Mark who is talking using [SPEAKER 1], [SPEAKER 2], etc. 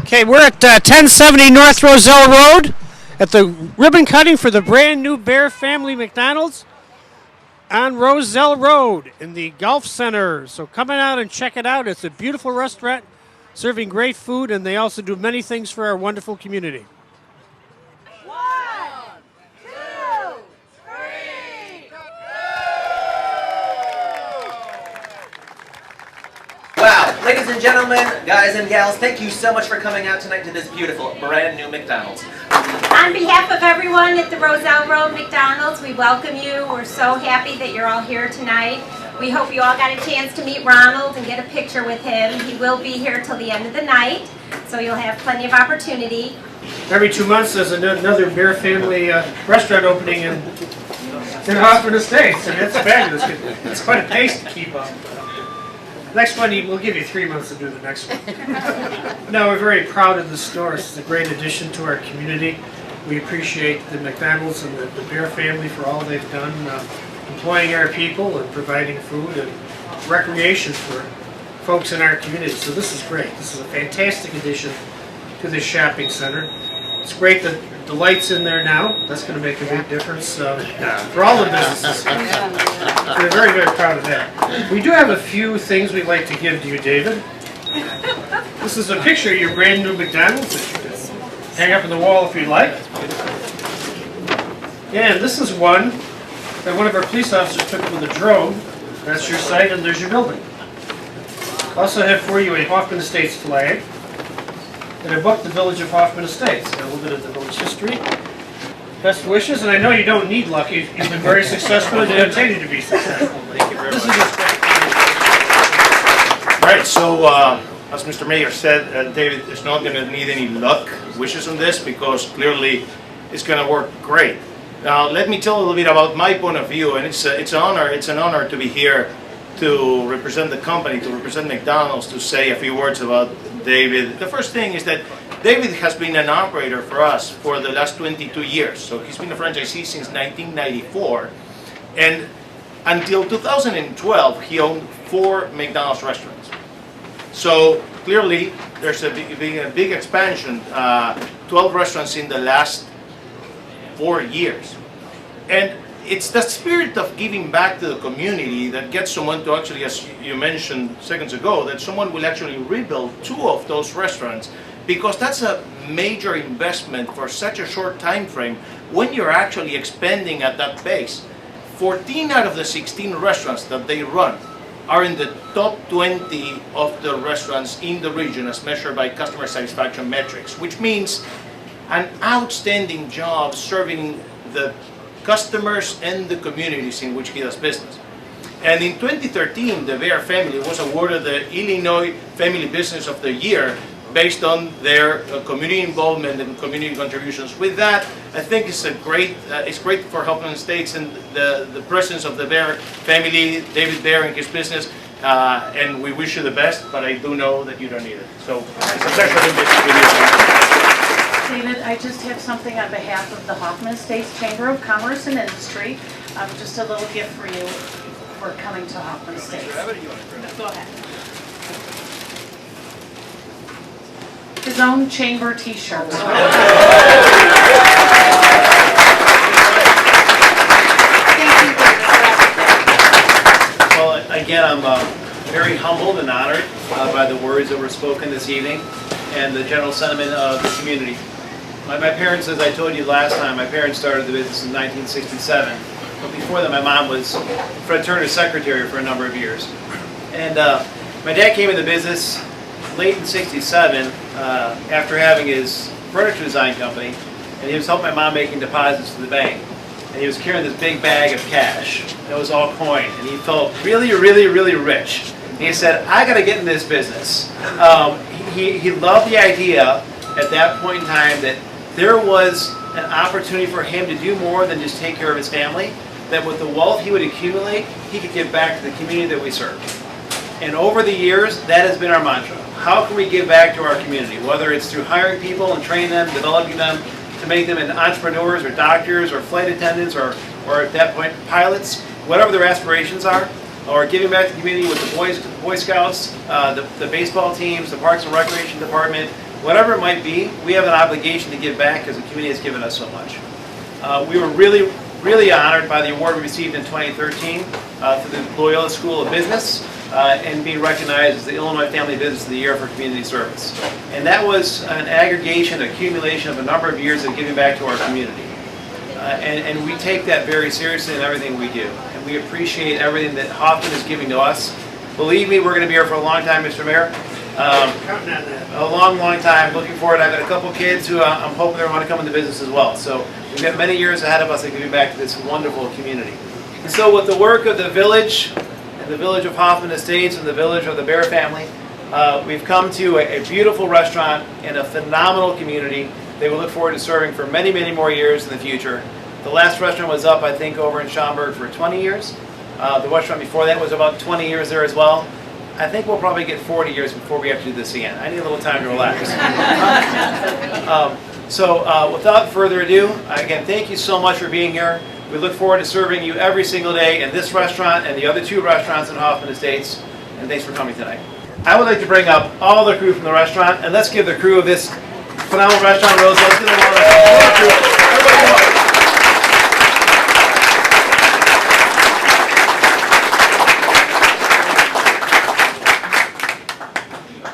[SPEAKER 1] Okay, we're at 1070 North Roselle Road at the ribbon cutting for the brand new Bear Family McDonald's on Roselle Road in the Golf Center. So come on out and check it out. It's a beautiful restaurant serving great food, and they also do many things for our wonderful community.
[SPEAKER 2] Wow, ladies and gentlemen, guys and gals, thank you so much for coming out tonight to this beautiful, brand new McDonald's.
[SPEAKER 3] On behalf of everyone at the Roselle Road McDonald's, we welcome you. We're so happy that you're all here tonight. We hope you all got a chance to meet Ronald and get a picture with him. He will be here till the end of the night, so you'll have plenty of opportunity.
[SPEAKER 1] Every 2 months there's another Bear Family restaurant opening in Hoffman Estates, and it's fabulous. It's quite a pace to keep up. Next one, we'll give you 3 months to do the next one. No, we're very proud of the store. It's a great addition to our community. We appreciate the McDonald's and the Bear family for all they've done, employing our people and providing food and recreation for folks in our community. So this is great. This is a fantastic addition to the shopping center. It's great that the light's in there now. That's going to make a big difference for all the businesses. We're very, very proud of that. We do have a few things we'd like to give to you, David. This is a picture of your brand new McDonald's that you can hang up on the wall if you'd like. And this is one that one of our police officers took with a drone. That's your site, and there's your building. Also have for you a Hoffman Estates flag. And I booked the Village of Hoffman Estates. Got a little bit of the village history. Best wishes, and I know you don't need luck. You've been very successful and you continue to be successful. Thank you very much.
[SPEAKER 4] All right, so as Mr. Mayor said, David is not going to need any luck wishes on this because clearly it's going to work great. Now, let me tell a little bit about my point of view, and it's an honor. It's an honor to be here to represent the company, to represent McDonald's, to say a few words about David. The first thing is that David has been an operator for us for the last 22 years. So he's been a franchisee since 1994. And until 2012, he owned 4 McDonald's restaurants. So clearly, there's a big expansion, 12 restaurants in the last 4 years. And it's the spirit of giving back to the community that gets someone to actually, as you mentioned seconds ago, that someone will actually rebuild 2 of those restaurants, because that's a major investment for such a short time frame when you're actually expanding at that pace. 14 out of the 16 restaurants that they run are in the top 20 of the restaurants in the region as measured by customer satisfaction metrics, which means an outstanding job serving the customers and the communities in which he does business. And in 2013, the Bear family was awarded the Illinois Family Business of the Year based on their community involvement and community contributions. With that, I think it's great for Hoffman Estates and the presence of the Bear family, David Bear and his business, and we wish you the best, but I do know that you don't need it. So it's a pleasure to be with you.
[SPEAKER 5] David, I just have something on behalf of the Hoffman Estates Chamber of Commerce and Industry. Just a little gift for you for coming to Hoffman Estates. Go ahead. His own chamber t-shirt.
[SPEAKER 6] Well, again, I'm very humbled and honored by the words that were spoken this evening and the general sentiment of the community. My parents, as I told you last time, my parents started the business in 1967. But before that, my mom was Fred Turner's secretary for a number of years. And my dad came into business late in '67 after having his furniture design company, and he was helping my mom making deposits to the bank. And he was carrying this big bag of cash. It was all coin, and he felt really, really, really rich. And he said, "I got to get in this business." He loved the idea at that point in time that there was an opportunity for him to do more than just take care of his family, that with the wealth he would accumulate, he could give back to the community that we serve. And over the years, that has been our mantra. How can we give back to our community? Whether it's through hiring people and training them, developing them to make them into entrepreneurs or doctors or flight attendants or at that point pilots, whatever their aspirations are, or giving back to the community with the Boy Scouts, the baseball teams, the Parks and Recreation Department, whatever it might be, we have an obligation to give back because the community has given us so much. We were really honored by the award we received in 2013 for the Loyola School of Business and being recognized as the Illinois Family Business of the Year for community service. And that was an aggregation, accumulation of a number of years of giving back to our community. And we take that very seriously in everything we do. And we appreciate everything that Hoffman is giving to us. Believe me, we're going to be here for a long time, Mr. Mayor.
[SPEAKER 1] Counting on that.
[SPEAKER 6] A long, long time. Looking forward. I've got a couple kids who I'm hoping they want to come into business as well. So we've got many years ahead of us of giving back to this wonderful community. And so with the work of the village, and the village of Hoffman Estates, and the village of the Bear family, we've come to a beautiful restaurant in a phenomenal community that we look forward to serving for many, many more years in the future. The last restaurant was up, I think, over in Schaumburg for 20 years. The restaurant before that was about 20 years there as well. I think we'll probably get 40 years before we have to do this again. I need a little time to relax. So without further ado, again, thank you so much for being here. We look forward to serving you every single day in this restaurant and the other 2 restaurants in Hoffman Estates. And thanks for coming tonight. I would like to bring up all the crew from the restaurant, and let's give the crew of this phenomenal restaurant, Roselle, let's give them all a round of applause. Everybody come up.